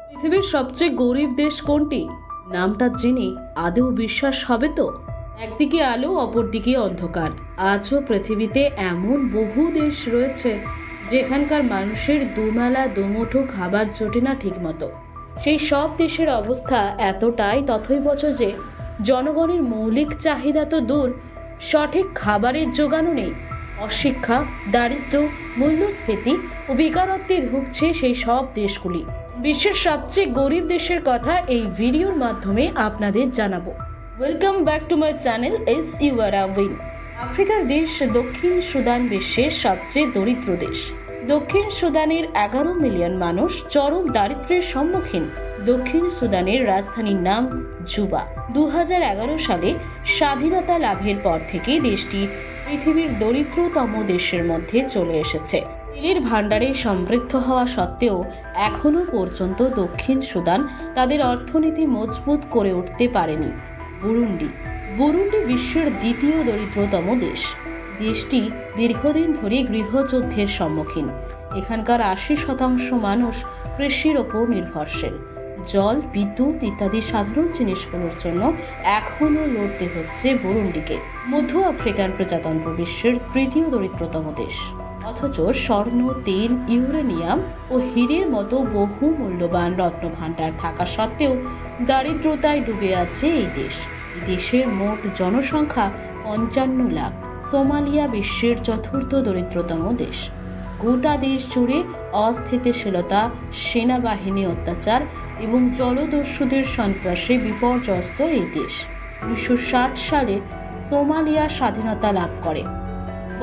পৃথিবীর সবচেয়ে গরিব দেশ কোনটি? নামটা জেনে আদৌ বিশ্বাস হবে তো? একদিকে আলো, অপরদিকে অন্ধকার। আজও পৃথিবীতে এমন বহু দেশ রয়েছে যেখানকার মানুষের দুবেলা দুমুঠো খাবার জোটে না ঠিকমতো। সেই সব দেশের অবস্থা এতটাই তথৈবচ যে জনগণের মৌলিক চাহিদা তো দূর, সঠিক খাবারের জোগানও নেই। অশিক্ষা, দারিদ্র্য, মূল্যস্ফীতি ও বেকারত্বে ভুগছে সেই সব দেশগুলি। বিশ্বের সবচেয়ে গরিব দেশের কথা এই ভিডিওর মাধ্যমে আপনাদের জানাবো। Welcome back to my channel S U R win. আফ্রিকার দেশ দক্ষিণ সুদান বিশ্বের সবচেয়ে দরিদ্র দেশ। দক্ষিণ সুদানের 11 মিলিয়ন মানুষ চরম দারিদ্র্যের সম্মুখীন। দক্ষিণ সুদানের রাজধানীর নাম জুবা। 2011 সালে স্বাধীনতা লাভের পর থেকে দেশটি পৃথিবীর দরিদ্রতম দেশের মধ্যে চলে এসেছে। তেলের ভাণ্ডারে সমৃদ্ধ হওয়া সত্ত্বেও এখনও পর্যন্ত দক্ষিণ সুদান তাদের অর্থনীতি মজবুত করে উঠতে পারেনি। বুরুন্ডি বিশ্বের দ্বিতীয় দরিদ্রতম দেশ। দেশটি দীর্ঘদিন ধরে গৃহযুদ্ধের সম্মুখীন। এখানকার 80% মানুষ কৃষির ওপর নির্ভরশীল। জল, বিদ্যুৎ ইত্যাদি সাধারণ জিনিসগুলোর জন্য এখনও লড়তে হচ্ছে বুরুন্ডিকে। মধ্য আফ্রিকান প্রজাতন্ত্র বিশ্বের তৃতীয় দরিদ্রতম দেশ। অথচ স্বর্ণ, তেল, ইউরেনিয়াম ও হীরের মতো বহু মূল্যবান রত্নভাণ্ডার থাকা সত্ত্বেও দারিদ্রতায় ডুবে আছে এই দেশ। এই দেশের মোট জনসংখ্যা 55 লাখ। সোমালিয়া বিশ্বের চতুর্থ দরিদ্রতম দেশ। গোটা দেশ জুড়ে অস্থিতিশীলতা, সেনাবাহিনী অত্যাচার এবং জলদস্যুদের সন্ত্রাসে বিপর্যস্ত এই দেশ। 1960 সালে সোমালিয়া স্বাধীনতা লাভ করে।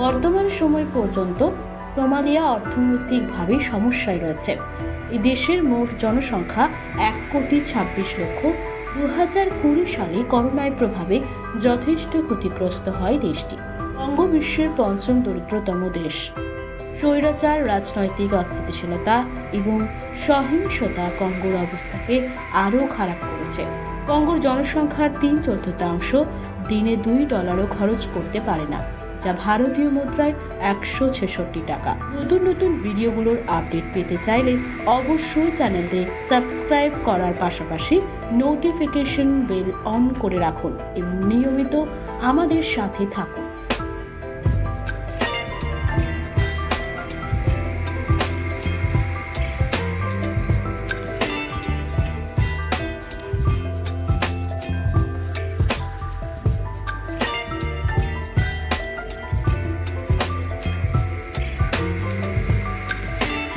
বর্তমান সময় পর্যন্ত সোমালিয়া অর্থনৈতিকভাবে সমস্যায় রয়েছে। এই দেশের মোট জনসংখ্যা 1,26,00,000। 2020 সালে করোনার প্রভাবে যথেষ্ট ক্ষতিগ্রস্ত হয় দেশটি। কঙ্গো বিশ্বের পঞ্চম দরিদ্রতম দেশ। স্বৈরাচার, রাজনৈতিক অস্থিতিশীলতা এবং সহিংসতা কঙ্গোর অবস্থাকে আরও খারাপ করেছে। কঙ্গোর জনসংখ্যার 3/4 দিনে $2 খরচ করতে পারে না, যা ভারতীয় মুদ্রায় 166 টাকা। নতুন ভিডিওগুলোর আপডেট পেতে চাইলে অবশ্যই চ্যানেলটি সাবস্ক্রাইব করার পাশাপাশি নোটিফিকেশন বেল অন করে রাখুন এবং নিয়মিত আমাদের সাথে থাকুন।